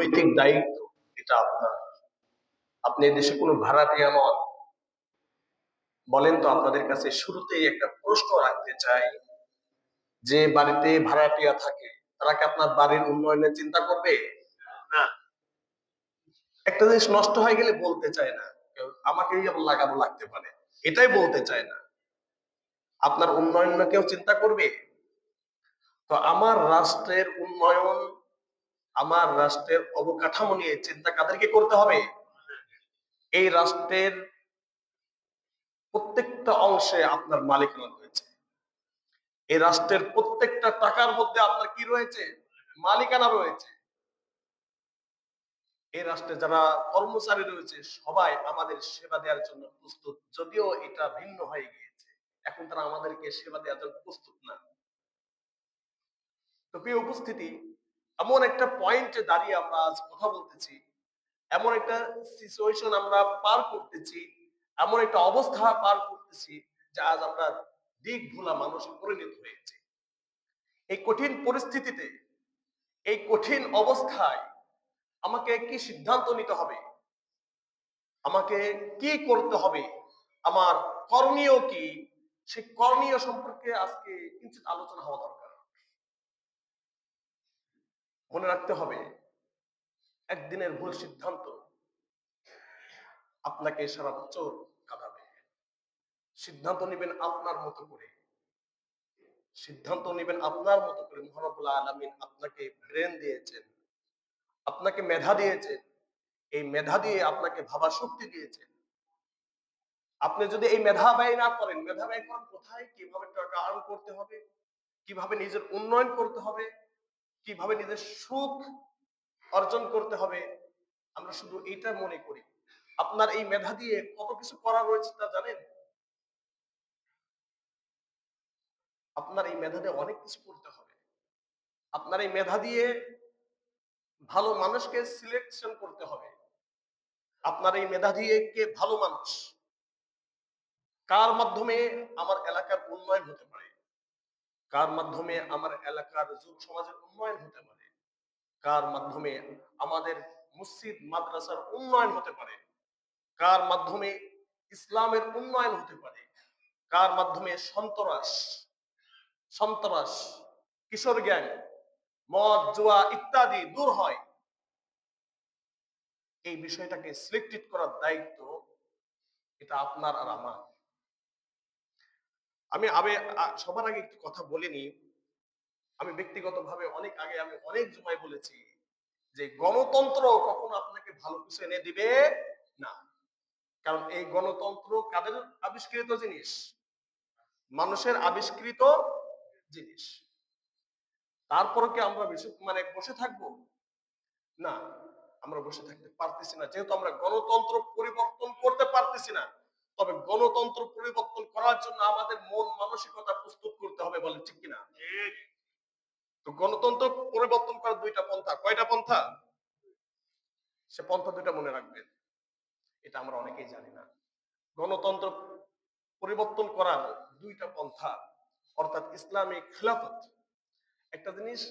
নৈতিক দায়িত্ব এটা আপনার। আপনি দেশে কোনো ভাড়াটিয়া নন। বলেন তো, আপনাদের কাছে শুরুতেই একটা প্রশ্ন রাখতে চাই, যে বাড়িতে ভাড়াটিয়া থাকে তারা কি আপনার বাড়ির উন্নয়নের চিন্তা করবে? না। একটা জিনিস নষ্ট হয়ে গেলে বলতে চায় না কেউ, আমাকেই আবার লাগানো লাগতে পারে, এটাই বলতে চায় না। আপনার উন্নয়ন না কেউ চিন্তা করবে? তো আমার রাষ্ট্রের উন্নয়ন, আমার রাষ্ট্রের অবকাঠামো নিয়ে চিন্তা কাদেরকে করতে হবে? এই রাষ্ট্রের প্রত্যেকটা অংশে আপনার মালিকানা রয়েছে। এই রাষ্ট্রের প্রত্যেকটা টাকার মধ্যে আপনার কি রয়েছে? মালিকানা রয়েছে। এই রাষ্ট্রে যারা কর্মচারী রয়েছে সবাই আমাদের সেবা দেওয়ার জন্য প্রস্তুত, যদিও এটা ভিন্ন হয়ে গিয়েছে, এখন তারা আমাদেরকে সেবা দেওয়ার জন্য প্রস্তুত না। তো প্রিয় উপস্থিতি, এমন একটা পয়েন্টে দাঁড়িয়ে আমরা আজ কথা বলতেছি, এমন একটা সিচুয়েশন আমরা পার করতেছি, এমন একটা অবস্থা পার করতেছি যে আজ আমরা দিক ভোলা মানুষ পরিণত হয়েছে। এই কঠিন পরিস্থিতিতে, এই কঠিন অবস্থায় আমাকে কি সিদ্ধান্ত নিতে হবে, আমাকে কি করতে হবে, আমার করণীয় কি, সেই করণীয় সম্পর্কে আজকে কিঞ্চিত আলোচনা হওয়া দরকার। মনে রাখতে হবে, একদিনের ভুল সিদ্ধান্ত আপনাকে সারা বছর কাঁদাবে। সিদ্ধান্ত নেবেন আপনার মতো করে, সিদ্ধান্ত নেবেন আপনার মতো করে। মহান রব্বুল আলামিন আপনাকে ব্রেন দিয়েছেন, আপনাকে মেধা দিয়েছেন, এই মেধা দিয়ে আপনাকে ভাবা শক্তি দিয়েছেন। আপনি যদি এই মেধা ব্যয় না করেন, মেধা ব্যয় করেন কোথায়? কিভাবে টাকা আর্ন করতে হবে, কিভাবে নিজের উন্নয়ন করতে হবে, কিভাবে নিজের সুখ অর্জন করতে হবে, আমরা শুধু এইটা মনে করি। আপনার এই মেধা দিয়ে কত কিছু করা রয়েছে তা জানেন? আপনার এই মেধা দিয়ে অনেক কিছু করতে হবে। আপনার এই মেধা দিয়ে ভালো মানুষকে সিলেকশন করতে হবে। আপনার এই মেধা দিয়ে কে ভালো মানুষ, কার মাধ্যমে আমার এলাকার উন্নয়ন হতে পারে, কার মাধ্যমে আমার এলাকার যুব সমাজের উন্নয়ন হতে পারে, কার মাধ্যমে আমাদের মসজিদ মাদ্রাসার উন্নয়ন হতে পারে, কার মাধ্যমে ইসলামের উন্নয়ন হতে পারে, কার মাধ্যমে সন্ত্রাস, সন্ত্রাস, কিশোর গ্যাং, মদ জুয়া ইত্যাদি দূর হয়, এই বিষয়টাকে সিলেক্টেড করার দায়িত্ব এটা আপনার আর আমার। আমি সবার আগে একটু কথা বলিনি, আমি ব্যক্তিগতভাবে অনেক আগে আমি অনেক জুমায় বলেছি যে গণতন্ত্র কখনো আপনাকে ভালো কিছু এনে দিবে না। কারণ এই গণতন্ত্র কাদের আবিষ্কৃত জিনিস? মানুষের আবিষ্কৃত জিনিস। তারপরে কি আমরা বসে থাকবো? না, আমরা বসে থাকতে পারতেছি না। যেহেতু আমরা গণতন্ত্র পরিবর্তন করতে পারতেছি না, তবে গণতন্ত্র পরিবর্তন করার জন্য আমাদের মন মানসিকতা প্রস্তুত করতে হবে। বলে ঠিক কিনা? তো গণতন্ত্র পরিবর্তন করার দুইটা পন্থা। কয়টা পন্থা? সে পন্থা দুইটা মনে রাখবেন, এটা আমরা অনেকেই জানি না। গণতন্ত্র পরিবর্তন করার দুইটা পন্থা, অর্থাৎ ইসলামিক খেলাফত। একটা জিনিস,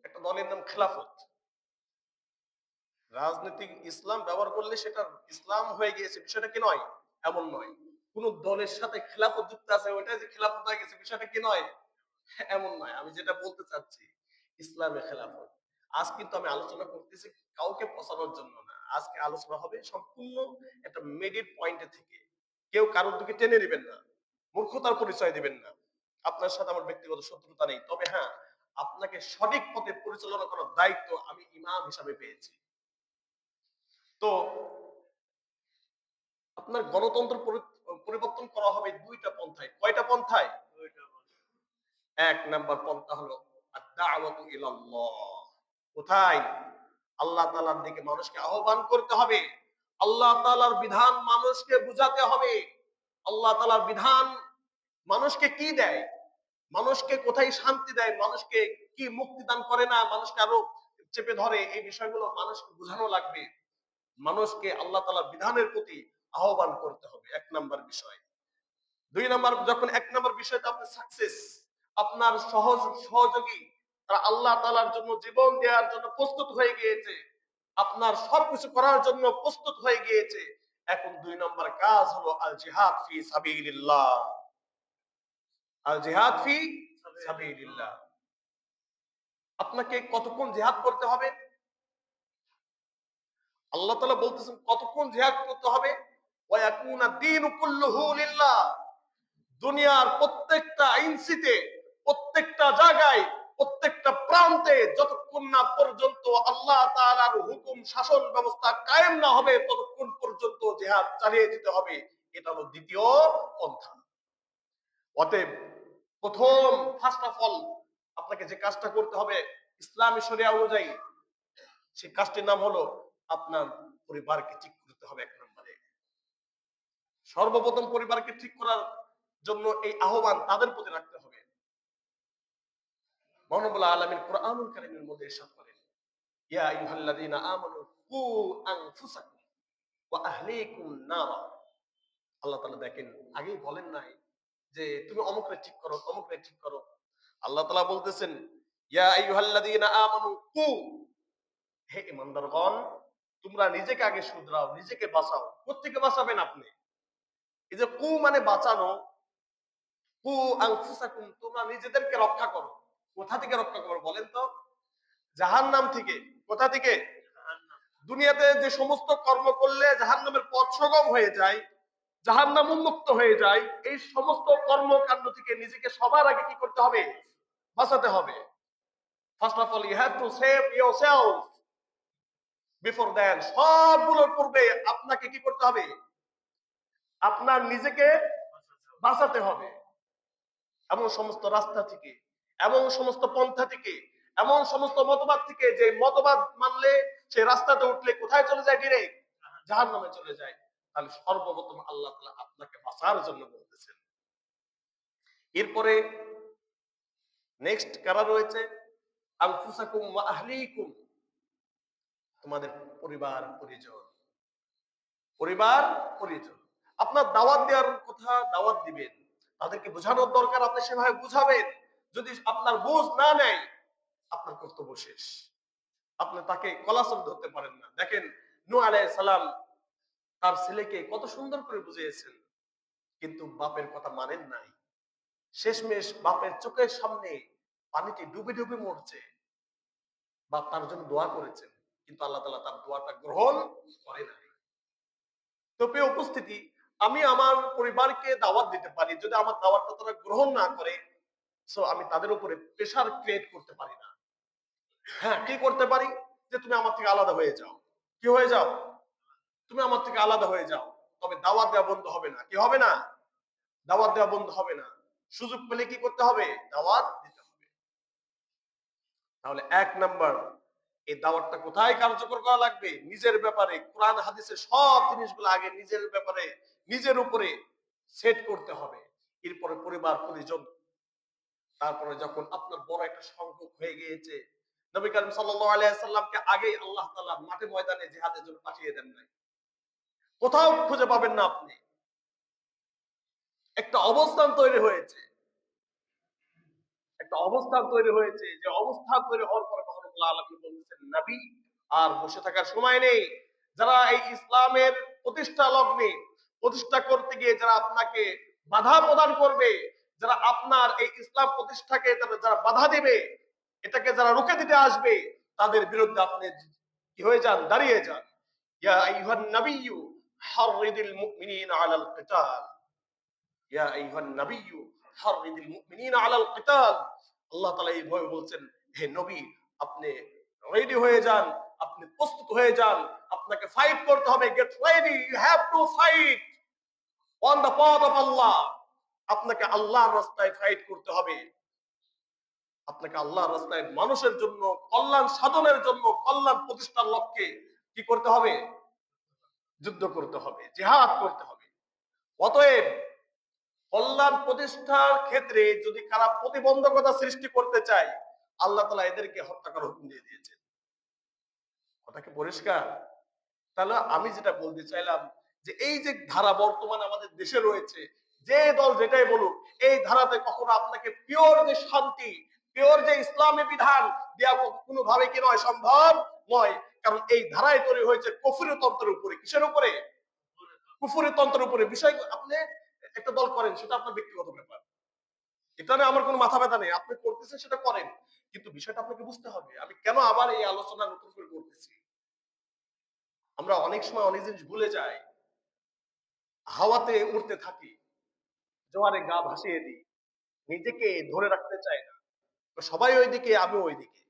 একটা দলের নাম খেলাফত, রাজনৈতিক ইসলাম ব্যবহার করলে সেটা ইসলাম হয়ে গিয়েছে, বিষয়টা কি নয়? এমন নয়। কোন দলের সাথে খেলাফত যুক্ত আছে ওইটা যে খেলাফত হয়ে গেছে, বিষয়টা কি নয়? এমন নয়। আমি যেটা বলতে চাচ্ছি, ইসলামে খেলাফত। আজ কিন্তু আমি আলোচনা করতেছি কাউকে পচানোর জন্য না, আজকে আলোচনা হবে সম্পূর্ণ একটা মিডিল পয়েন্টে থেকে। কেউ কারোর দিকে টেনে নেবেন না, মূর্খতার পরিচয় দিবেন না। আপনার সাথে আমার ব্যক্তিগত শত্রুতা নেই, তবে হ্যাঁ, আপনাকে সঠিক পথে পরিচালনা করার দায়িত্ব আমি ইমাম হিসাবে পেয়েছি। তো আপনার গণতন্ত্র পরিবর্তন করা হবে দুইটা পন্থায়। কয়টা পন্থায়? এক নাম্বার পন্থা হলো আদ-দাওয়াতু ইলাল্লাহ। কোথায়? আল্লাহ তাআলার দিকে মানুষকে আহ্বান করতে হবে। আল্লাহ তাআলার বিধান মানুষকে বুঝাতে হবে। আল্লাহ তাআলার বিধান মানুষকে কি দেয়, মানুষকে কোথায় শান্তি দেয়, মানুষকে কি মুক্তি দান করে না, মানুষকে আরো চেপে ধরে, এই বিষয়গুলো মানুষকে বোঝানো লাগবে। মানুষকে আল্লাহ তাআলার বিধানের প্রতি আহ্বান করতে হবে, এক নাম্বার বিষয়। দুই নাম্বার, যখন এক নাম্বার বিষয়টা আপনি সাকসেস, আপনার সহযোগী তারা আল্লাহ তাআলার জন্য জীবন দেওয়ার জন্য প্রস্তুত হয়ে গিয়েছে, আপনি আপনার সবকিছু করার জন্য প্রস্তুত হয়ে গিয়েছে। এখন 2 নম্বর কাজ হলো আল জিহাদ ফি সাবিলিল্লাহ। আল জিহাদ ফি সাবিলিল্লাহ। আপনাকে কতক্ষণ জিহাদ করতে হবে? আল্লাহ তাআলা বলতেছেন কতক্ষণ জিহাদ করতে হবে? ওয়া ইয়াকুনা দীনু কুল্লুহু লিল্লাহ। দুনিয়ার প্রত্যেকটা ইঞ্চিতে, প্রত্যেকটা জায়গায়, প্রত্যেকটা প্রান্তে যতক্ষণ না পর্যন্ত আল্লাহ তাআলার হুকুম শাসন ব্যবস্থা কায়েম না হবে ততক্ষণ পর্যন্ত জিহাদ চালিয়ে যেতে হবে। এটা হলো দ্বিতীয় পন্থা। অতএব প্রথম ফার্স্ট অফ অল আপনাকে যে কাজটা করতে হবে ইসলামী শরিয়া অনুযায়ী, সেই কাজটির নাম হলো আপনার পরিবারকে ঠিক করতে হবে। 1 নম্বরে সর্বপ্রথম পরিবারকে ঠিক করার জন্য এই আহ্বান তাদের প্রতি রাখতে হবে। মহানবুল আলামিন কুরআনুল কারীমের মধ্যে ইরশাদ করেন, ইয়া আইয়ুহাল্লাযীনা আমানু কু আনফুসাকুম ওয়া আহলিকুম নারা। আল্লাহ তাআলা দেখেন আগেই বলেন নাই যে তুমি অমুকরে ঠিক করো, তমুকরে ঠিক করো। আল্লাহ তাআলা বলতেছেন, ইয়া আইয়ুহাল্লাযীনা আমানু কু, হে ঈমানদারগণ তোমরা নিজেকে আগে শুধরাও, নিজেকে বাঁচাও। কোত্থেকে বাঁচাবেন আপনি? এই যে কু মানে বাঁচানো, কু আনফুসাকুম তোমরা নিজেদেরকে রক্ষা করো। কোথা থেকে রক্ষা করো বলেন তো? জাহান্নাম থেকে। কোথা থেকে? দুনিয়াতে যে সমস্ত কর্ম করলে জাহান্নামের পথ সুগম হয়ে যায়, জাহান্নাম উন্মুক্ত হয়ে যায়, এই সমস্ত কর্মকাণ্ড থেকে নিজেকে সবার আগে কি করতে হবে? বাঁচাতে হবে। First of all you have to save yourself before than. সবগুলোর পূর্বে আপনাকে কি করতে হবে? আপনার নিজেকে বাঁচাতে হবে। এমন সমস্ত রাস্তা থেকে, এমন সমস্ত পন্থা থেকে, এমন সমস্ত মতবাদ থেকে যে মতবাদ মানলে সে রাস্তাতে উঠলে কোথায় চলে যায়? ডিরেক্ট জাহান্নামে চলে যায়। তাহলে সর্বপ্রথম আল্লাহ তাআলা আপনাকে বাঁচার জন্য বলতেছেন। এরপরে নেক্সট কারা রয়েছে? আনফুসাকুম ওয়া আহলিকুম, তোমাদের পরিবার পরিজন। পরিবার পরিজন আপনার দাওয়াত দেওয়ার কথা দাওয়াত দিবেন, তাদেরকে বোঝানোর দরকার আপনি সেভাবে বুঝাবেন। যদি আপনার বুঝ না নেয় আপনার কর্তব্য শেষ। আপনি তাকে কলাসল ধরতে পারেন না। দেখেন নূহ আলাইহিস সালাম তার ছেলেকে কত সুন্দর করে বুঝিয়েছেন, কিন্তু বাপের কথা মানেন নাই। শেষমেশ বাপের চোখের সামনে পানিতে ডুবে ডুবে মরছে। বাপ তার জন্য দোয়া করেছেন, কিন্তু আল্লাহ তাআলা তার দোয়াটা গ্রহণ করে নাই। তো প্রিয় উপস্থিতি, আমি আমার পরিবারকে দাওয়াত দিতে পারি, যদি আমার দাওয়াতটা তারা গ্রহণ না করে সো আমি তাদের উপরে প্রেশার ক্রিয়েট করতে পারি না। হ্যাঁ, কি করতে পারি? যে তুমি আমার থেকে আলাদা হয়ে যাও। কি হয়ে যাও? তুমি আমার থেকে আলাদা হয়ে যাও। তবে দাওয়াত দেওয়া বন্ধ হবে না। কি হবে না? দাওয়াত দেওয়া বন্ধ হবে না। সুযোগ পেলে কি করতে হবে? দাওয়াত দিতে হবে। তাহলে 1 নাম্বার, এই দাওয়াতটা কোথায় কার্যকর করা লাগবে? নিজের ব্যাপারে কোরআন হাদিসের সব জিনিসগুলো আগে নিজের ব্যাপারে, নিজের উপরে সেট করতে হবে। এরপরে পরিবার পরিজন, তারপরে যখন আপনার বড় একটা সংখ্যক হয়ে গিয়েছে, নবী করিম সাল্লাল্লাহু আলাইহি ওয়াসাল্লামকে আগেই আল্লাহ তাআলা মাঠে ময়দানে জিহাদের জন্য পাঠিয়ে দেন নাই। কোথাও খুঁজে পাবেন না আপনি। একটা অবস্থান তৈরি হয়েছে, একটা অবস্থান তৈরি হয়েছে, যে অবস্থান তৈরি হওয়ার পরে মহানবুল্লাহ আলামিন বলছেন, নবী আর বসে থাকার সময় নেই। যারা এই ইসলামের প্রতিষ্ঠা লগ্নে, প্রতিষ্ঠা করতে গিয়ে যারা আপনাকে বাধা প্রদান করবে, যারা আপনার এই ইসলাম প্রতিষ্ঠাকে যারা বাধা দিবে, এটাকে যারা রুখে দিতে আসবে, তাদের বিরুদ্ধে আপনি কি হয়ে যান? দাঁড়িয়ে যান। ইয়া আইয়ুহান নাবিয়্যু হাররিদিল মুমিনিনা আলাল কিতাল। ইয়া আইয়ুহান নাবিয়্যু হাররিদিল মুমিনিনা আলাল কিতাল। আল্লাহ তাআলা এইভাবে বলছেন, হে নবী আপনি রেডি হয়ে যান, আপনি প্রস্তুত হয়ে যান, আপনাকে ফাইট করতে হবে। Get ready, you have to fight on the path of Allah. আপনাকে আল্লাহর রাস্তায় ফাইট করতে হবে। আপনাকে আল্লাহর রাস্তায় মানুষের জন্য কল্যাণ সাধনের জন্য, কল্যাণ প্রতিষ্ঠার লক্ষ্যে কি করতে হবে? যুদ্ধ করতে হবে, জিহাদ করতে হবে। অতএব কল্যাণ প্রতিষ্ঠার ক্ষেত্রে যদি কারা প্রতিবন্ধকতা সৃষ্টি করতে চায়, আল্লাহ তাআলা এদেরকে হত্যা করার হুকুম দিয়ে দিয়েছেন। কথা কি পরিষ্কার? তাহলে আমি যেটা বলতে চাইলাম যে এই যে ধারা বর্তমানে আমাদের দেশে রয়েছে, যে দল যেটাই বলুক, এই ধারাতে কখনো আপনাকে পিওর যে শান্তি, পিওর যে ইসলামী বিধান দেওয়া কোনোভাবে কি নয়, সম্ভব নয়, কারণ এই ধারায় তৈরি হয়েছে কুফরি তন্ত্রের উপরে। কিসের উপরে? কুফরি তন্ত্রের উপরে। বিষয় আপনি একটা দল করেন, সেটা আপনার ব্যক্তিগত ব্যাপার, এটা নিয়ে আমার কোনো মাথা ব্যথা নেই, আপনি করতেছেন সেটা করেন, কিন্তু বিষয়টা আপনাকে বুঝতে হবে আমি কেন আবার এই আলোচনা নতুন করে করতেছি। আমরা অনেক সময় অনেক জিনিস ভুলে যাই, হাওয়াতে উড়তে থাকি, জোয়ারে গা ভাসিয়ে দিই, নিজেকে ধরে রাখতে চাই না। তো সবাই ওইদিকে, আমি ওইদিকে,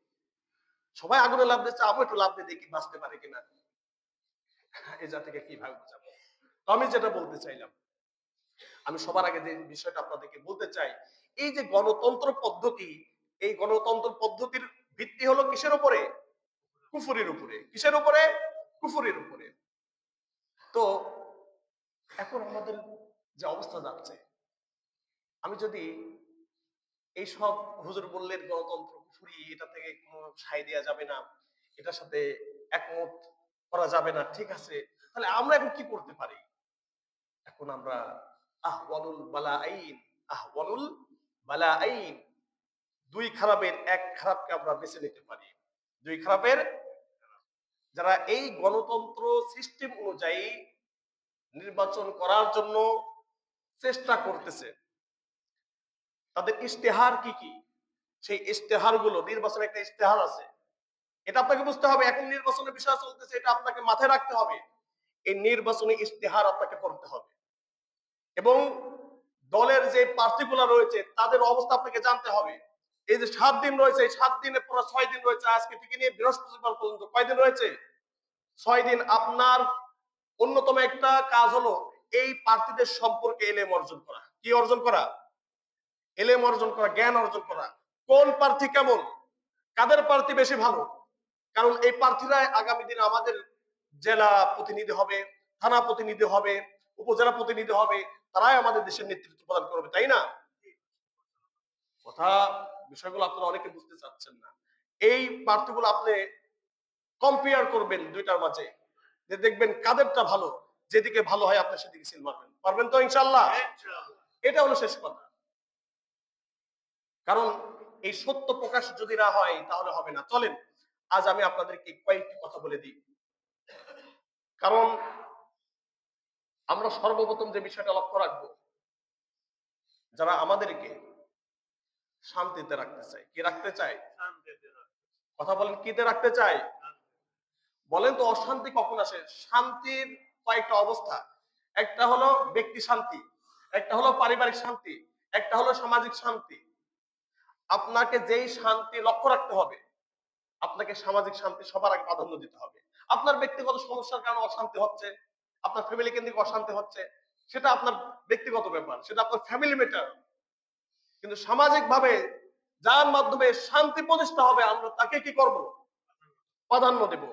সবাই আগুনে লাভ দিচ্ছে, আমি একটু লাভ দিয়ে দেখি বাঁচতে পারে কিনা। এই জাতিকে কিভাবে বোঝাবো? তো আমি যেটা বলতে চাইলাম, আমি সবার আগে যে বিষয়টা আপনাদেরকে বলতে চাই, এই যে গণতন্ত্র পদ্ধতি, এই গণতন্ত্র পদ্ধতির ভিত্তি হলো কিসের উপরে? কুফরির উপরে। কিসের উপরে? কুফরির উপরে। তো এখন আমাদের যে অবস্থা যাচ্ছে, আমি যদি এই সব হুজুর বললেন গণতন্ত্র কুফরি, এটা থেকে কোনো সায় দেওয়া যাবে না, এটার সাথে একমত করা যাবে না, ঠিক আছে, তাহলে আমরা এখন কি করতে পারি? এখন আমরা আহওয়ানুল বালা আইন, আহওয়ানুল বালা আইন, দুই খারাপের এক খারাপকে আমরা বেছে নিতে পারি। দুই খারাপের, যারা এই গণতন্ত্র সিস্টেম অনুযায়ী নির্বাচন করার জন্য চেষ্টা করতেছে, তাদের ইশতেহার কি কি, সেই ইশতেহার গুলো, নির্বাচনের একটা ইশতেহার আছে, এটা আপনাকে বুঝতে হবে। এখন নির্বাচনের বিষয় চলতেছে, এটা আপনাকে মাথায় রাখতে হবে। এই নির্বাচনী ইশতেহার আপনাকে পড়তে হবে এবং দলের যে প্রার্থীগুলো রয়েছে তাদের অবস্থা আপনাকে জানতে হবে। এই যে 7 দিন রয়েছে, এই 7 দিনের পর 6 দিন রয়েছে, আজকে থেকে নিয়ে বৃহস্পতিবার পর্যন্ত কয়দিন রয়েছে? 6 দিন। আপনার অন্যতম একটা কাজ হলো এই প্রার্থীদের সম্পর্কে এলেম অর্জন করা। কি অর্জন করা? এলেম অর্জন করা, জ্ঞান অর্জন করা। কোন প্রার্থী কেমন, কাদের প্রার্থী বেশি ভালো, কারণ এই প্রার্থীরা আগামী দিনে আমাদের জেলা প্রতিনিধি হবে, থানা প্রতিনিধি হবে, উপজেলা প্রতিনিধি হবে, তারাই আমাদের দেশের নেতৃত্ব প্রদান করবে, তাই না? কথা, বিষয়গুলো আপনারা অনেকে বুঝতে চাচ্ছেন না। এই প্রার্থীগুলো আপনি কম্পেয়ার করবেন দুইটার মাঝে, যে দেখবেন কাদেরটা ভালো, যেদিকে ভালো হয় আপনি সেদিকে সিল মারবেন। পারবেন তো ইনশাআল্লাহ? এটা হলো শেষ কথা। কারণ এই সত্য প্রকাশ যদি না হয় তাহলে হবে না। চলেন আজ আমি আপনাদেরকে কয়েকটি কথা বলে দিই। কারণ আমরা সর্বপ্রথম যে বিষয়টা লক্ষ্য রাখবো, যারা আমাদেরকে শান্তিতে রাখতে চায়, কি রাখতে চায়? কথা বলেন, কিতে রাখতে চায়? বলেন তো অশান্তি কখন আসে? শান্তির কয়েকটা অবস্থা। একটা হলো ব্যক্তি শান্তি, একটা হলো পারিবারিক শান্তি, একটা হলো সামাজিক শান্তি। আপনাকে যেই শান্তি লক্ষ্য রাখতে হবে, আপনাকে সামাজিক শান্তি সবার আগে প্রাধান্য দিতে হবে। আপনার ব্যক্তিগত সমস্যার কারণে অশান্তি হচ্ছে, আপনার ফ্যামিলি কেন্দ্রিক অশান্তি হচ্ছে, সেটা আপনার ব্যক্তিগত ব্যাপার, সেটা আপনার ফ্যামিলি ম্যাটার। কিন্তু সামাজিক ভাবে যার মাধ্যমে শান্তি প্রতিষ্ঠা হবে, আমরা তাকে কি করব? প্রাধান্য দেব।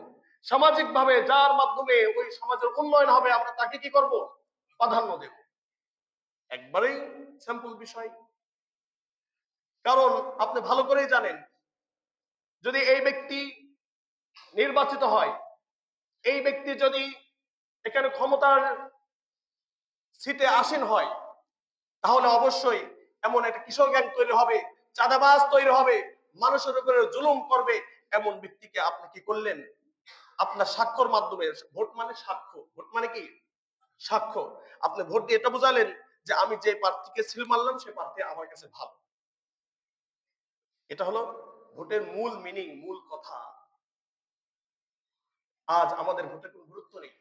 সামাজিক ভাবে যার মাধ্যমে ওই সমাজের উন্নয়ন হবে, আমরা তাকে কি করব? প্রাধান্য দেব। একবারেই সিম্পল বিষয়। কারণ আপনি ভালো করেই জানেন, যদি এই ব্যক্তি নির্বাচিত হয়, এই ব্যক্তি যদি এখানে ক্ষমতার সিটে আসীন হয়, তাহলে অবশ্যই এমন একটা কিশোর গ্যাং তৈরি হবে, চাঁদাবাজ তৈরি হবে, মানুষের উপরে জুলুম করবে। এমন ব্যক্তিকে আপনি কি করলেন? আপনার সাক্ষ্যর মাধ্যমে, ভোট মানে সাক্ষ্য, ভোট মানে কি? সাক্ষ্য। আপনি ভোট দিয়ে এটা বোঝালেন যে আমি যে প্রার্থীকে সিল মারলাম সে প্রার্থী আমার কাছে ভালো। এটা হলো ভোটের মূল মিনিং, মূল কথা। আজ আমাদের ভোটের কোনো গুরুত্ব নেই।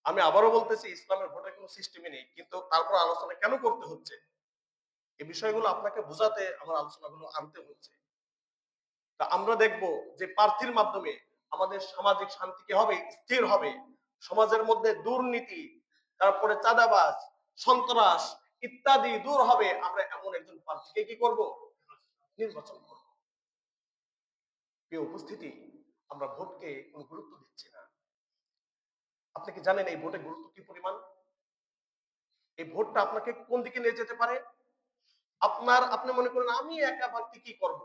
আমি আবারও বলতেছি, ইসলামের ভোটের কোনো সিস্টেমই নেই, কিন্তু তারপর আলোচনা কেন করতে হচ্ছে? এই বিষয়গুলো আপনাকে বোঝাতে আমার আলোচনাগুলো আনতে হচ্ছে। তা আমরা দেখব যে প্রার্থীর মাধ্যমে আমাদের সামাজিক শান্তি কি হবে? স্থির হবে। সমাজের মধ্যে দুর্নীতি, তারপরে চাঁদাবাজ, সন্ত্রাস ইত্যাদি দূর হবে। আমরা এমন একজন প্রার্থীকে কি করব? নির্বাচন করব। প্রিয় উপস্থিতি, আমরা ভোটকে কোনো গুরুত্ব দিচ্ছি না। আপনি কি জানেন এই ভোটের গুরুত্ব কি পরিমাণ? এই ভোটটা আপনাকে কোন দিকে নিয়ে যেতে পারে? আপনি মনে করেন আমি একা ব্যক্তি কি করব?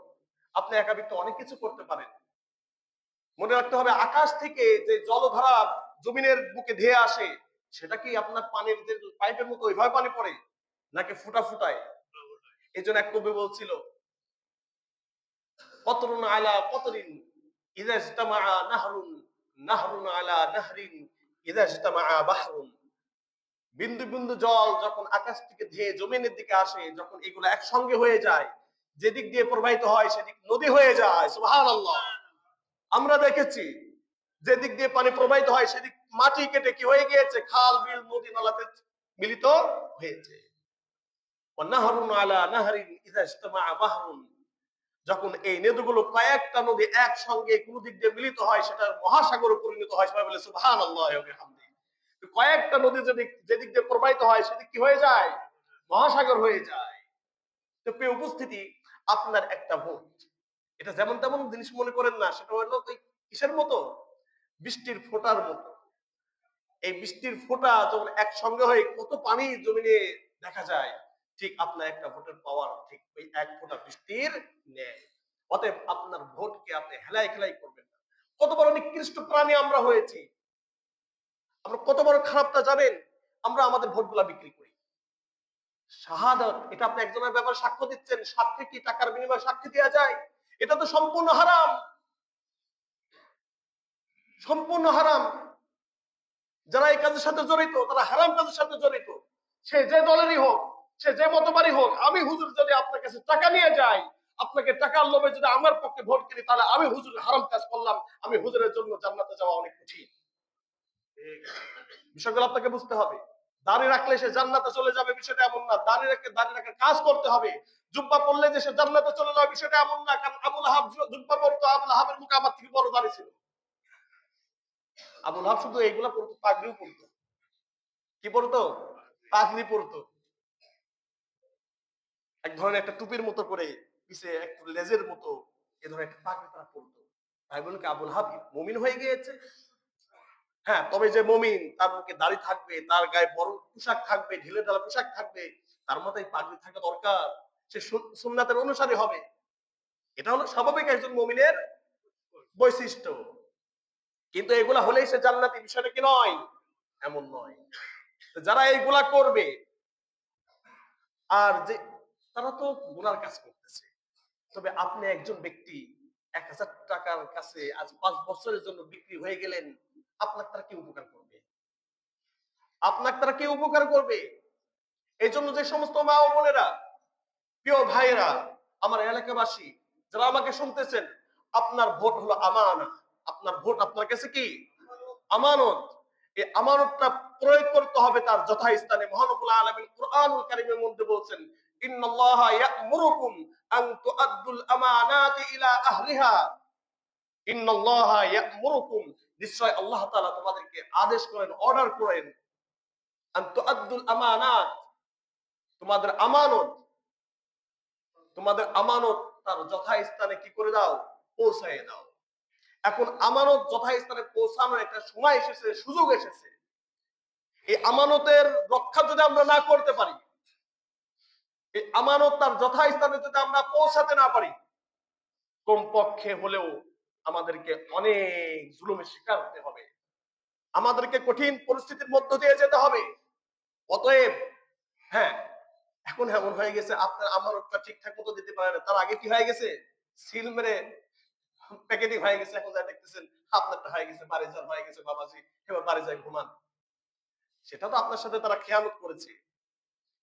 আপনি একা ব্যক্তি অনেক কিছু করতে পারেন। মনে রাখতে হবে, আকাশ থেকে যে জলধারা জমিনের বুকে ধেয়ে আসে, সেটা কি আপনার পানির যে পাইপের মতো ওইভাবে পানি পড়ে, নাকি ফুটা ফুটায়? এই জন্য এক কবি বলছিল, কতরুন আলা কতরিন ইযা ইজতামা নাহরুন নাহরুন আলা নাহরিন ইযা ইজতামা বাহরুন। বিন্দু বিন্দু জল যখন আকাশ থেকে ধেয়ে জমিনের দিকে আসে, যখন এগুলো একসঙ্গে হয়ে যায়, যেদিক দিয়ে প্রবাহিত হয় সেদিক নদী হয়ে যায়। সুবহানাল্লাহ। আমরা দেখেছি যেদিক দিয়ে পানি প্রবাহিত হয় সেদিক মাটি কেটে কি হয়ে গিয়েছে, খাল বিল নদী নালাতে মিলিত হয়েছে। ওয়ানাহরুন আলা নাহরিন ইযা ইজতামা বাহরুন, যখন এই নদীগুলো কয়েকটা নদী একসঙ্গে কোন দিক দিয়ে মিলিত হয় সেটা মহাসাগরে পরিণত হয়। সবাই বলে সুবহানাল্লাহ ওয়া বিহামদিহি। কয়েকটা নদী যেদিক দিয়ে প্রবাহিত হয় সেদিক কি হয়ে যায়, মহাসাগর হয়ে যায়। তো প্রিয় উপস্থিতি, আপনার একটা ভোট, এটা যেমন তেমন জিনিস মনে করেন না, সেটা হলো ওই কিসের মতো, বৃষ্টির ফোঁটার মতো। এই বৃষ্টির ফোঁটা যখন একসঙ্গে হয়ে কত পানি জমিনে দেখা যায়, ঠিক আপনার একটা ভোটের পাওয়ার ঠিক ওই এক ফোঁটা বৃষ্টির ন্যায়। অতএব আপনার ভোটকে আপনি হেলাই খেলাই করবেন না। কত বড় নিকৃষ্ট প্রাণী আমরা হয়েছি, আমরা কত বড় খারাপটা জানেন, আমরা আমাদের ভোটগুলা বিক্রি করি। শাহাদাত, এটা আপনি একজনের ব্যাপারে সাক্ষ্য দিচ্ছেন, সাক্ষী কি টাকার বিনিময়ে সাক্ষী দেওয়া যায়? এটা তো সম্পূর্ণ হারাম, সম্পূর্ণ হারাম। যারা এই কাজের সাথে জড়িত তারা হারাম কাজের সাথে জড়িত। সে যে দলেরই হোক, সে যে মতবারই হোক, আমি হুজুর যদি আপনার কাছে টাকা নিয়ে যাই, আপনাকে টাকার লোভে যদি আমার পক্ষে ভোট কিনি, তাহলে আমি হুজুর হারাম কাজ করলাম, আমি হুজুরের জন্য জান্নাতে যাওয়া অনেক কঠিন। বিষয়গুলো আপনাকে বুঝতে হবে। দাড়ি রাখলে সে জান্নাতে চলে যাবে বিষয়টা এমন না। দাড়ি রাখার কাজ করতে হবে। জুব্বা পরলে যে সে জান্নাতে চলে যাবে বিষয়টা এমন না। কারণ আবুল আহাব জুব্বা পরতো, আবুল আহাবের মুখে আমার থেকে বড় দাড়ি ছিল। আবুল আহাব শুধু এইগুলা পরতো, পাগড়িও পরতো। কি পরতো? পাগড়ি পরতো। এক ধরনের একটা টুপির মতো করে পিছে একটু লেজের মতো এ ধরনের একটা পাগড়ি তারা পরতো। তাই বলুন কি আবুল আহাব মুমিন হয়ে গিয়েছে? হ্যাঁ, তবে যে মুমিন তার মুখে দাড়ি থাকবে, তার গায়ে বড় পোশাক থাকবে, ঢিলে ঢালা পোশাক থাকবে, তার মধ্যে পাগড়ি থাকা দরকার। সে সুন্নাতের অনুসারী হবে। এটা হলো স্বাভাবিক একজন মুমিনের বৈশিষ্ট্য। কিন্তু এগুলা হলেই সে জান্নাতি, বিষয়টা কি নয়? এমন নয়। যারা এইগুলা করবে, আর যে তারা তো গুনার কাজ করতেছে। তবে আপনি একজন ব্যক্তি ১,০০০ টাকার কাছে আজ ৫ বছরের জন্য বিক্রি হয়ে গেলেন, আপনার তারা কি উপকার করবে? আপনার তারা কি উপকার করবে? এই জন্য যে সমস্ত মা ও বোনেরা, প্রিয় ভাইয়েরা, আমার এলাকাবাসী যারা আমাকে শুনতেছেন, আপনার ভোট হলো আমানত। আপনার ভোট আপনার কাছে কি আমানত। এই আমানতটা প্রয়োগ করতে হবে তার যথাস্থানে। মহান রব্বুল আলামিন কুরআনুল কারীমের মধ্যে বলছেন, ইন্নাল্লাহা ইয়া'মুরুকুম আন তুআদ্দুল আমানাতি ইলা আহলিহা। ইন্নাল্লাহা ইয়া'মুরুকুম, নিশ্চয় আল্লাহ তাআলা তোমাদেরকে আদেশ করেন, অর্ডার করেন, আন তুআদ্দুল আমানাত, তোমাদের আমানত, তোমাদের আমানত তার যথাস্থানে কি করে দাও, পৌঁছায় দাও। এখন আমানত যথাস্থানে পৌঁছানোর একটা সময় এসেছে, সুযোগ এসেছে। এই আমানতের রক্ষা যদি আমরা না করতে পারি, এই আমানত তার যথাস্থানে যদি আমরা পৌঁছাতে না পারি, কমপক্ষে হলেও আমাদেরকে অনেক জুলুমের শিকার হতে হবে, আমাদেরকে কঠিন পরিস্থিতির মধ্য দিয়ে যেতে হবে। অতএব হ্যাঁ, এখন এমন হয়ে গেছে আপনার আমানতটা ঠিকঠাক মতো দিতে পারে না, তার আগে কি হয়ে গেছে, সিল মেরে প্যাকেটিং হয়ে গেছে। এখন যা দেখতেছেন আপনারটা হয়ে গেছে, বাড়ি যান হয়ে গেছে, বাবাজি এবার বাড়ি যাই ঘুমান। সেটা তো আপনার সাথে তারা খেয়ানত করেছে।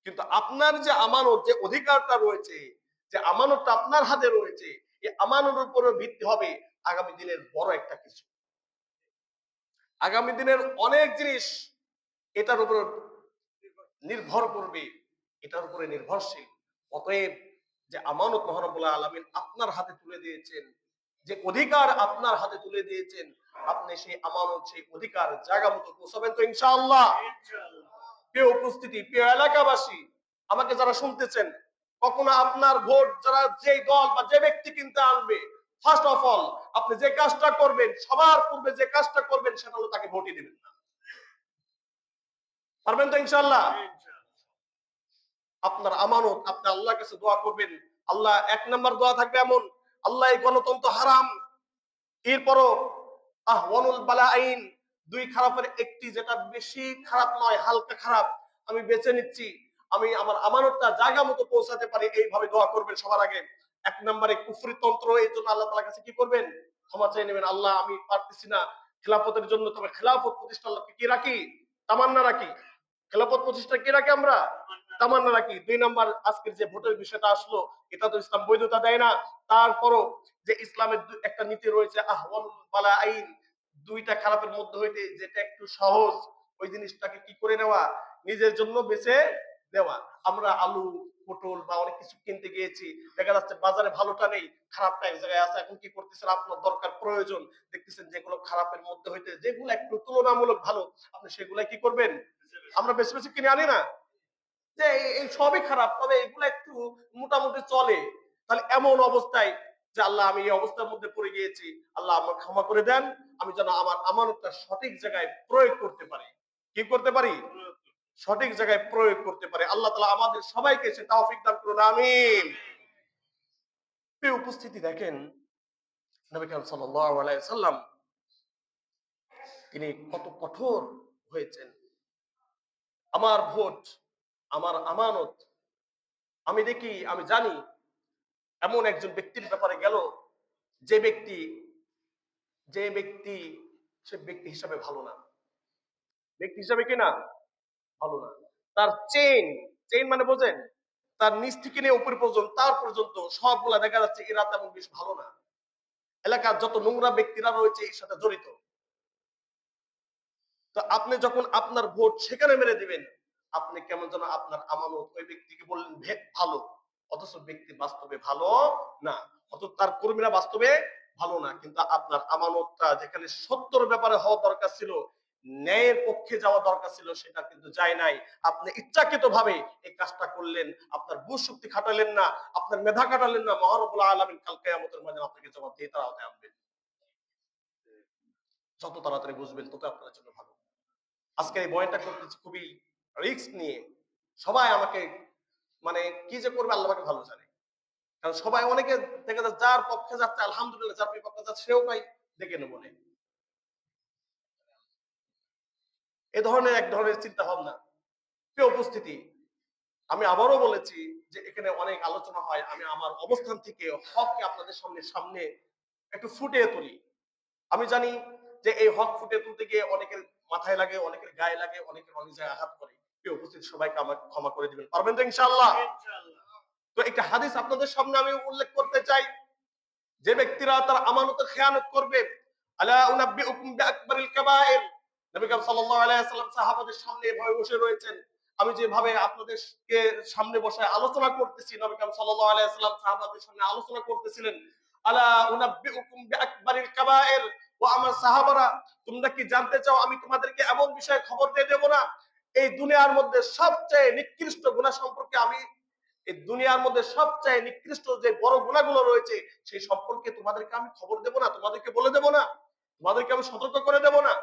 কিন্তু আপনার যে আমানত, যে অধিকারটা রয়েছে, যে আমানতটা আপনার হাতে রয়েছে, এই আমানতের উপরে ভিত্তি হবে আগামী দিনের বড় একটা কিছু। আগামী দিনের অনেক জিনিস এটার উপর নির্ভর করবে, এটার উপরে নির্ভরশীল। অতএব যে আমানত মহান রব্বুল আলামিন আপনার হাতে তুলে দিয়েছেন, যে অধিকার আপনার হাতে তুলে দিয়েছেন, আপনি সেই আমানত, সেই অধিকার জায়গা মতো পৌঁছাবেন তো ইনশাআল্লাহ। প্রিয় উপস্থিতি, প্রিয় এলাকাবাসী, আমাকে যারা শুনতেছেন, কখনো আপনার ভোট যারা যেই দল বা যে ব্যক্তি কিনতে আনবে, ফার্স্ট অফ অল আপনি যে কাজটা করবেন, সবার পূর্বে যে কাজটা করবেন সেটা হলো তাকে ভোটই দিবেন না। পারবেন তো ইনশাআল্লাহ? আপনার আমানত, আপনি আল্লাহর কাছে দোয়া করবেন। আল্লাহ, এক নাম্বার দোয়া থাকবে এমন, আল্লাহ এই গণতন্ত্র হারাম, এরপরও আহওয়ানুল বালাইন, দুই খারাপের একটি, যেটা বেশি খারাপ নয়, হালকা খারাপ, আমি বেছে নিচ্ছি, আমি আমার আমানতটা জায়গা মতো পৌঁছাতে পারি, এইভাবে দোয়া করবেন সবার আগে। এক নম্বরে কুফরি তন্ত্র, এই জন্য আল্লাহ তাআলার কাছে কি করবেন, ক্ষমা চেয়ে নেবেন, আল্লাহ আমি পারতেছি না খেলাফতের জন্য, তবে খেলাফত প্রতিষ্ঠা আল্লাহকে কি রাখি, তামান্না রাখি। খেলাফত প্রতিষ্ঠা কি রাখি আমরা, তামান্না রাখি। 2 নাম্বার, আজকের যে ভোটের বিষয়টা আসলো, এটা তো ইসলাম বৈধতা দেয় না। তারপরও যে ইসলামের একটা নীতি রয়েছে, আহওয়ানুল বালা আইন, দুইটা খারাপের মধ্যে হইতে যেটা একটু সহজ, ওই জিনিসটাকে কি করে নেওয়া, নিজের জন্য বেছে নেওয়া। আমরা আলু পটল বা অনেক কিছু কিনতে গিয়েছি, দেখা যাচ্ছে বাজারে ভালোটা নেই, খারাপটা এক জায়গায় আছে। এখন কি করতেছেন, আপনার দরকার প্রয়োজন, দেখতেছেন যেগুলো খারাপের মধ্যে হইতে যেগুলো একটু তুলনামূলক ভালো, আপনি সেগুলা কি করবেন, আমরা বেশি বেশি কিনে আনি না, যে এই সবই খারাপ তবে এগুলো একটু মোটামুটি চলে। তাহলে এমন অবস্থায় যে আল্লাহ আমি এই অবস্থার মধ্যে পড়ে গিয়েছি, আল্লাহ আমার ক্ষমা করে দেন, আমি যেন আমার আমানতটা সঠিক জায়গায় প্রয়োগ করতে পারি। কি করতে পারি, সঠিক জায়গায় প্রয়োগ করতে পারে। আল্লাহ তাআলা আমাদের সবাইকে সে তৌফিক দান করুন, আমিন। প্রিয় উপস্থিতি, দেখেন নবী কারীম সাল্লাল্লাহু আলাইহি ওয়াসাল্লাম তিনি কত কঠোর হয়েছেন। আমার ভোট আমার আমানত, আমি দেখি আমি জানি এমন একজন ব্যক্তির ব্যাপারে গেল, যে ব্যক্তি যে ব্যক্তি সে ব্যক্তি হিসাবে ভালো না, ব্যক্তি হিসাবে কি না, ভালো না। তার চেইন, চেইন মানে বোঝেন, তার নিচ থেকে নিয়ে উপর পর্যন্ত, তার পর্যন্ত সবগুলা দেখা যাচ্ছে এরা তেমন বেশ ভালো না। এলাকার যত নোংরা ব্যক্তিরা রয়েছে এর সাথে জড়িত। তো আপনি যখন আপনার ভোট সেখানে মেরে দিবেন, আপনি কেমন যেন আপনার আমানত ওই ব্যক্তিকে বললেন ভালো, অথচ ব্যক্তি বাস্তবে ভালো না, অথচ তার কর্মীরা বাস্তবে ভালো না। কিন্তু আপনার আমানতটা যেখানে সত্যর ব্যাপারে হওয়া দরকার ছিল, ন্যায়ের পক্ষে যাওয়া দরকার ছিল, সেটা কিন্তু যায় নাই। আপনি ইচ্ছাকৃত ভাবে এই কাজটা করলেন, আপনার বুঝ শক্তি খাটালেন না, আপনার মেধা খাটালেন না। মহান রব্বুল আলামিন কাল কিয়ামতের ময়দানে আপনাকে জবাব দিয়ে তার আওতায় আনবেন। যত তাড়াতাড়ি বুঝবেন তত আপনার জন্য ভালো। আজকে এই বয়ানটা করতেছি খুবই রিস্ক নিয়ে। সবাই আমাকে মানে কি যে করবে আল্লাহ পাকে ভালো জানে। কারণ সবাই অনেকে দেখা যাচ্ছে যার পক্ষে যাচ্ছে আলহামদুলিল্লাহ, যার বিপক্ষে যাচ্ছে সেও পাই দেখে নেব না। এ ধরনের এক ধরনের চিন্তা ভাবনা। প্রিয় উপস্থিতি, আমি আবারও বলেছি যে এখানে অনেক আলোচনা হয়, আমি আমার অবস্থান থেকে হককে আপনাদের সামনে সামনে একটু ফুটিয়ে তুলি। আমি জানি যে এই হক ফুটিয়ে তুলতে গিয়ে অনেকের মাথায় লাগে, অনেকের গায়ে লাগে, অনেকের অনেক জায়গায় আঘাত করে। প্রিয় উপস্থিতি, সবাইকে আমাকে ক্ষমা করে দিবেন, পারবেন তো ইনশাআল্লাহ। তো একটা হাদিস আপনাদের সামনে আমি উল্লেখ করতে চাই, যে ব্যক্তিরা তার আমানতের খেয়ানত করবে, আলা উনাব্বিউকুম বিআকবারিল কাবায়ের, নবী করিম সাল্লাল্লাহু আলাইহি ওয়াসাল্লাম সাহাবাদের সামনে ভয়ে বসে রয়েছেন। আমি যেভাবে আপনাদেরকে সামনে বসে আলোচনা করতেছি, নবী করিম সাল্লাল্লাহু আলাইহি ওয়াসাল্লাম সাহাবাদের সামনে আলোচনা করতেছিলেন। আলা উনাব্বিউকুম বিআকবারিল কাবায়ের, ও আমার সাহাবারা, তোমরা কি জানতে চাও আমি তোমাদেরকে এমন বিষয়ে খবর দিয়ে দেব না, এই দুনিয়ার মধ্যে সবচেয়ে নিকৃষ্ট গুনাহ সম্পর্কে আমি, এই দুনিয়ার মধ্যে সবচেয়ে নিকৃষ্ট যে বড় গুনাহগুলো রয়েছে সেই সম্পর্কে তোমাদেরকে আমি খবর দেব না, তোমাদেরকে বলে দেব না, তোমাদেরকে আমি সতর্ক করে দেব না।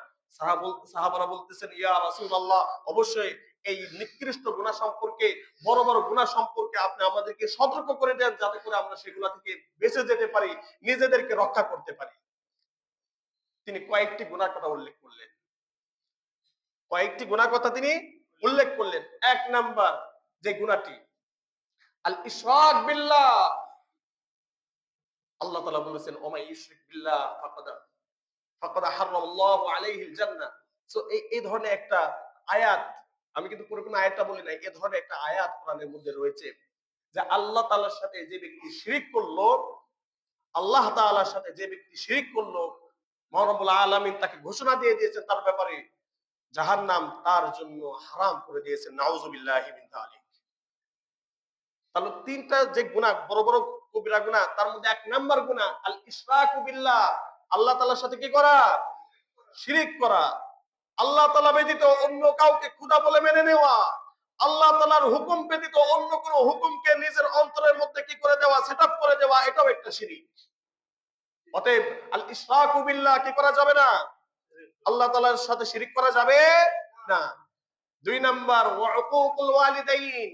সাহাবারা বলতেছেন, ইয়া রাসূলুল্লাহ, অবশ্যই এই নিকৃষ্ট গুনাহ সম্পর্কে, বড় বড় গুনাহ সম্পর্কে আপনি আমাদেরকে সতর্ক করে দেন, যাতে করে আমরা সেগুলা থেকে বেঁচে যেতে পারি, নিজেদেরকে রক্ষা করতে পারি। তিনি কয়েকটি গুনার কথা উল্লেখ করলেন, কয়েকটি গুনার কথা তিনি উল্লেখ করলেন। এক নাম্বার যে গুনাহটি, আল ইশরাক বিল্লাহ। আল্লাহ তাআলা বলেছেন, ওমাই ইউশরিক বিল্লাহ ফাকাদ হারামাল্লাহু আলাইহিল জান্নাহ। সো এই ধরনের একটা আয়াত, আমি কিন্তু পুরো কোন আয়াতটা বলি নাই, এই ধরনের একটা আয়াত কোরআনের মধ্যে রয়েছে যে আল্লাহ তাআলার সাথে যে ব্যক্তি শিরক করলো, আল্লাহ তাআলার সাথে যে ব্যক্তি শিরক করলো, মহান রব্বুল আলামিন তাকে ঘোষণা দিয়ে দিয়েছেন তার ব্যাপারে, জাহান্নাম তার জন্য হারাম করে দিয়েছেন। নাউযুবিল্লাহি মিন যালিক। তাহলে তিনটা যে গুনাহ, বড় বড় কবিরা গুনাহ, তার মধ্যে এক নাম্বার গুনাহ আল ইশরাকু বিল্লাহ, আল্লাহ তাআলার সাথে কি করা, শিরিক করা। আল্লাহ তাআলা ব্যতীত অন্য কাউকে খোদা বলে মেনে নেওয়া, আল্লাহ তাআলার হুকুম ব্যতীত অন্য কোন হুকুমকে নিজের অন্তরের মধ্যে কি করে দেওয়া, সেটআপ করে দেওয়া, এটাও একটা শিরিক। অতএব আল ইশরাকু বিল্লাহ কি করা যাবে না, আল্লাহ তাআলার সাথে শিরিক করা যাবে না। 2 নাম্বার ওয়া উকুকুল ওয়ালিদাইন।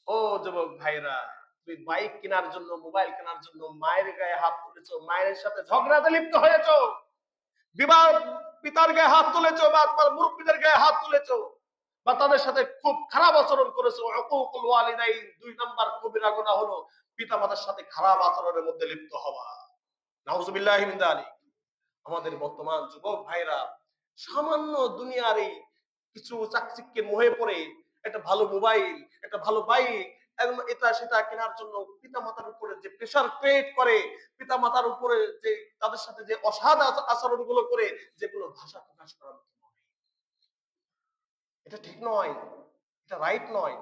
ও যুবক ভাইরা, তুমি বাইক কেনার জন্য, মোবাইল কেনার জন্য মায়ের গায়ে হাত তুলেছো, মায়ের সাথে ঝগড়াতে লিপ্ত হয়েছো, বিবাহ পিতার গায়ে হাত তুলেছো, বা তোমার মুরব্বিদের গায়ে হাত তুলেছো, বা তাদের সাথে খুব খারাপ আচরণ করেছো, উকুকুল ওয়ালিদাইন। 2 নাম্বার কবিরা গুনাহ হলো পিতামাতার সাথে খারাপ আচরণের মধ্যে লিপ্ত হওয়া। নাউজুবিল্লাহি মিন যালিক। আমাদের বর্তমান যুবক ভাইরা সামান্য দুনিয়ার এই কিছু চাকচিক্যের মোহে পড়ে একটা ভালো মোবাইল, একটা ভালো বাইক এবং এটা সেটা কেনার জন্য পিতা মাতার উপরে যে প্রেশার ক্রিয়েট করে, পিতা মাতার উপরে যে তাদের সাথে যে অসাধ আচরণ গুলো করে, যেগুলো ভাষা প্রকাশ করার মতো নয়। এটা ঠিক নয়, এটা রাইট নয়।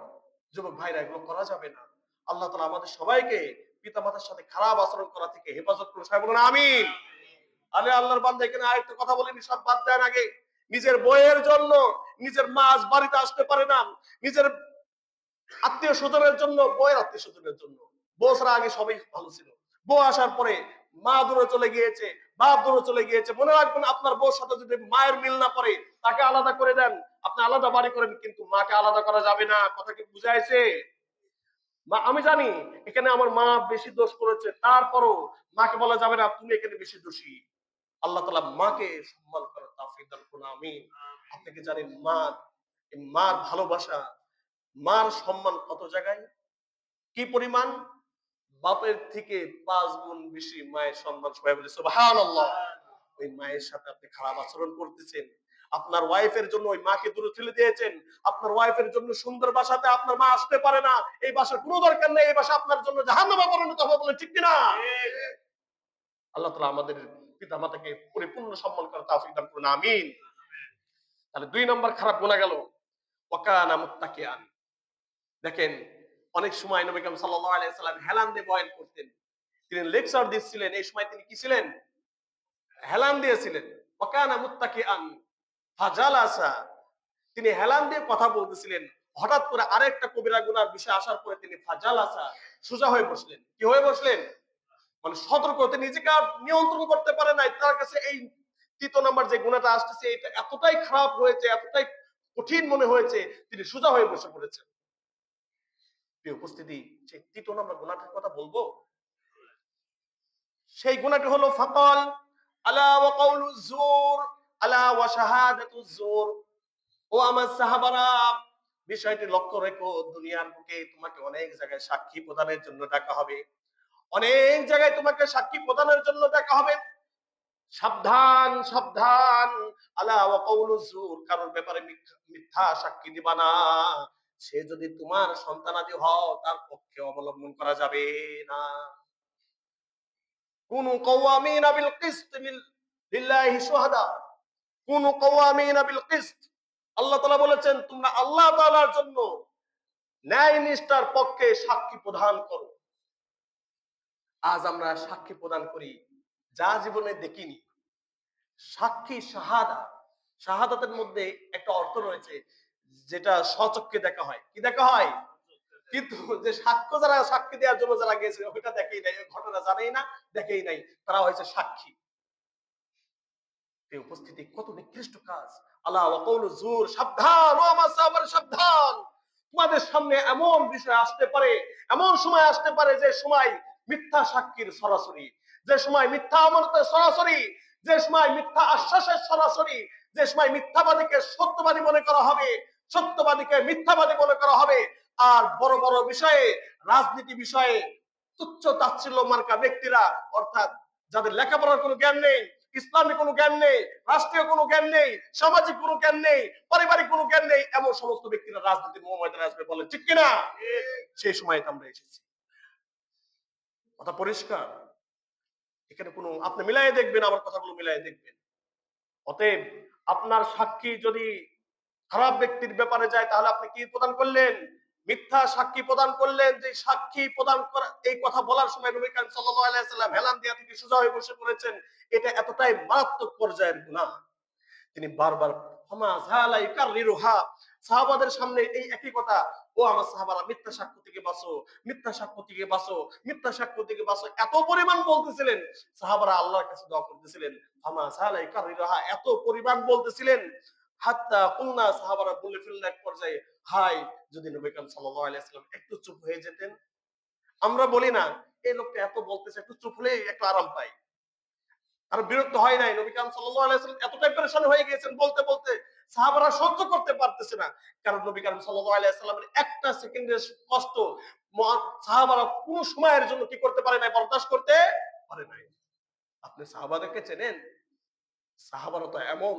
যুবক ভাইরা এগুলো করা যাবে না। আল্লাহ তাআলা আমাদের সবাইকে পিতা মাতার সাথে খারাপ আচরণ করা থেকে হেফাজত করুন। সবাই বলুন আমিন। আরে আল্লাহর বান্দা, এখানে আরেকটা কথা বলিনি, সব বাদ দেন আগে। নিজের বইয়ের জন্য নিজের মা আজ বাড়িতে আসতে পারে না, নিজের আত্মীয় স্বজনের জন্য, বউয়ের আত্মীয় স্বজনের জন্য। বউ ছাড়া আগে সবাই ভালো ছিল, বউ আসার পরে মা দূরে চলে গিয়েছে, বাপ দূরে চলে গিয়েছে। মনে রাখবেন, আপনার বউর সাথে যদি মায়ের মিল না পড়ে, তাকে আলাদা করে দেন, আপনি আলাদা বাড়ি করেন, কিন্তু মাকে আলাদা করা যাবে না। কথা কি বুঝাইছে? মা, আমি জানি এখানে আমার মা বেশি দোষ করেছে, তারপরও মাকে বলা যাবে না তুমি এখানে বেশি দোষী। আল্লাহ তাআলা মাকে সম্মান করার তৌফিক দান করুন, আমিন। আপনি কি জানেন মা, মার ভালোবাসা, মার সম্মান কত জায়গায় কি পরিমাণ? বাপের থেকে 5 গুণ বেশি মায়ের সম্মান। সবাই বলে সুবহানাল্লাহ। ওই মায়ের সাথে আপনি খারাপ আচরণ করতেছেন, আপনার ওয়াইফের জন্য ওই মাকে দূরে ঠেলে দিয়েছেন, আপনার ওয়াইফের জন্য সুন্দর বাসাতে আপনার মা আসতে পারে না, এই বাসার কোনো দরকার নেই, এই বাসা আপনার জন্য জাহান্নামে পরিণত হবে, বলে ঠিক কিনা? আল্লাহ তাআলা আমাদের পিতা মাতাকে পরিপূর্ণ সম্মান করার তৌফিক দান করুন, আমিন। তাহলে 2 নম্বর খারাপ গুনাহ গেল, ওয়াকানা মুত্তাকিয়ান। দেখেন, অনেক সময় নবী করিম সাল্লাল্লাহু আলাইহি সাল্লাম হেলান দিয়ে বয়ান করতেন, তিনি লেকচার দিচ্ছিলেন, এই সময় তিনি কি ছিলেন? হেলান দিয়েছিলেন। ওয়াকানা মুত্তাকিয়ান ফাজালাসা, তিনি হেলান দিয়ে কথা বলতেছিলেন, হঠাৎ করে আরেকটা কবিরা গুনার বিষয় আসার পরে তিনি ফাজালাসা, সোজা হয়ে বসলেন। কি হয়ে বসলেন? মানে সতর্ক হতে, নিজেকে আর নিয়ন্ত্রণ করতে পারে নাই। তার কাছে এই 3 নম্বর যে গুণাটা আসতেছে, এটা এতটাই খারাপ হয়েছে, এতটাই কঠিন মনে হয়েছে, তিনি সোজা হয়ে বসে পড়েছেন। প্রিয় উপস্থিতি, সেই 3 নম্বর গুণাটার কথা বলবো। সেই গুণাটি হলো ফাকাল আলা ওয়া কাউলু যুর, আলা ওয়া শাহাদাতু যুর। ও আমার সাহাবারা, বিষয়টি লক্ষ্য রেখো, দুনিয়ার বুকে তোমাকে অনেক জায়গায় সাক্ষী প্রদানের জন্য ডাকা হবে, অনেক জায়গায় তোমাকে সাক্ষী প্রদানের জন্য ডাকা হবে। সাবধান, সাবধান। আলা ওয়া কাউলু যুর, কারোর ব্যাপারে মিথ্যা সাক্ষী দিবা না। সে যদি তোমার সন্তানাদি হও, তার পক্ষে অবলম্বন করা যাবে না। কুনু কাওয়ামিনা বিল কিসত লিল্লাহি শুহাদা, কুনু কাওয়ামিনা বিল কিসত। আল্লাহ তাআলা বলেছেন, তোমরা আল্লাহ তাআলার জন্য ন্যায় নিষ্ঠার পক্ষে সাক্ষী প্রদান করো। আজ আমরা সাক্ষী প্রদান করি যা জীবনে দেখিনি। সাক্ষী শাহাদা, শাহাদাতের মধ্যে একটা অর্থ রয়েছে, যেটা স্বচক্ষে দেখা হয়। কি দেখা হয়? কিন্তু যে সাক্ষ্য, যারা সাক্ষী দেওয়ার জন্য যারা গেছে, ওইটা দেখেই নাই, ঘটনা জানেই না, দেখেই নাই, তারা হয়েছে সাক্ষী। এই উপস্থিতি কত নিকৃষ্ট কাজ। আল্লাহ ওয়া কাউলু যুর, সাবধান, ও আমার সাহাবারা সাবধান। তোমাদের সামনে এমন বিষয় আসতে পারে, এমন সময় আসতে পারে, যে সময় মিথ্যা সাক্ষীর সরাসরি, যে সময় মিথ্যা আমানতের সরাসরি, যে সময় মিথ্যা আশ্বাসের সরাসরি, যে সময় মিথ্যাবাদীকে সত্যবাদী মনে করা হবে, সত্যবাদীকে মিথ্যাবাদী মনে করা হবে। আর বড় বড় বিষয়ে, রাজনীতি বিষয়ে তুচ্ছ তাচ্ছিল্য মার্কা ব্যক্তিরা, অর্থাৎ যাদের লেখাপড়ার কোনো জ্ঞান নেই, ইসলামী কোনো জ্ঞান নেই, রাষ্ট্রীয় কোনো জ্ঞান নেই, সামাজিক কোনো জ্ঞান নেই, পারিবারিক কোনো জ্ঞান নেই, এমন সমস্ত ব্যক্তিরা রাজনীতির ময়দানে আসবে, বলে ঠিক কিনা? সেই সময় আমরা এসেছি। কথা পরিষ্কার। এখানে কোনো, আপনি মিলাই দেখবেন, আমার কথাগুলো মিলাই দেখবেন। অতএব আপনার সাক্ষী যদি খারাপ ব্যক্তির ব্যাপারে যায়, তাহলে আপনি কি প্রদান করলেন? মিথ্যা সাক্ষী প্রদান করলেন। যে সাক্ষী প্রদান করা, এই কথা বলার সময় নবী করিম সাল্লাল্লাহু আলাইহি ওয়াসাল্লাম হেলান দিয়া থেকে সোজা হয়ে বসে পড়েছেন। এটা এতটাই মারাত্মক পর্যায়ের গুনাহ, তিনি বারবার ক্ষমা ঝালাই কাররিরুহা, সাহাবাদের সামনে এই একই কথা, ও আমার সাহাবারা, মিথ্যা সাক্ষ্য থেকে বাঁচো, মিথ্যা সাক্ষ্য থেকে বাঁচো, মিথ্যা সাক্ষ্য থেকে বাঁচো, এত পরিমাণ বলতেছিলেন। সাহাবারা আল্লাহর কাছে দোয়া করতেছিলেন, ক্ষমা ঝালাই কাররিরুহা, এত পরিমাণ বলতেছিলেন, হাত্তা কুলনা, সাহাবারা বলে ফেললেন এক পর্যায়ে, হাই, যদি নবী করিম সাল্লাল্লাহু আলাইহি ওয়াসাল্লাম একটু চুপ হয়ে যেতেন। আমরা বলি না, এই লোকটা এত বলতেছে, একটু চুপ হলেই একটু আরাম পাই। আর বিরক্ত হয় নাই, নবী করিম সাল্লাল্লাহু আলাইহি ওয়াসাল্লাম এতটাই পেরেশান হয়ে গিয়েছেন, বলতে বলতে সাহাবারা সহ্য করতে পারতেছে না। কারণ নবী করিম সাল্লাল্লাহু আলাইহি ওয়াসাল্লামের একটা সেকেন্ডের কষ্ট সাহাবারা কোন সময়ের জন্য কি করতে পারে নাই, বরদাস্ত করতে পারে নাই। আপনি সাহাবাদেরকে চেনেন? সাহাবারা তো এমন,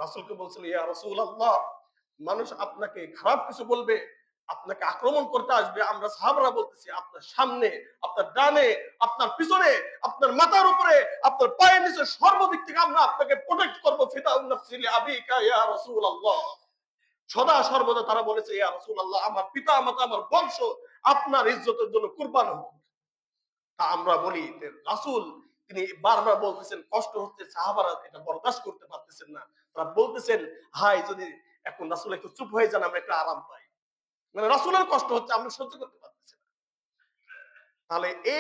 রাসূলকে বলছিল, ইয়া রাসূলুল্লাহ, মানুষ আপনাকে খারাপ কিছু বলবে, আপনাকে আক্রমণ করতে আসবে, আমরা সাহাবারা বলতেছি আপনার সামনে, আপনার ডানে, আপনার পিছনে, আপনার মাথার উপরে, আপনার পায়ের নিচে, সর্বদিক থেকে আমরা আপনাকে প্রোটেক্ট করব। ফিদাউন নাফসি লিআবিকা ইয়া রাসূলুল্লাহ। সদা সর্বদা তারা বলেছে, ইয়া রাসূলুল্লাহ, আমার পিতা মাতা, আমার বংশ আপনার ইজ্জতের জন্য কুরবান হোক। তা আমরা বলি যে রাসূল তিনি বারবার বলতেছেন, কষ্ট হচ্ছে, সাহাবারা এটা বরদাস্ত করতে পারতেছেন না। তারা বলতেছেন, হাই যদি এখন রাসূল একটু চুপ হয়ে যান, আমরা একটু আরাম পাই। মানে রাসূলের কষ্ট হচ্ছে, আমরা সহ্য করতে পারতেছি না। তাহলে এই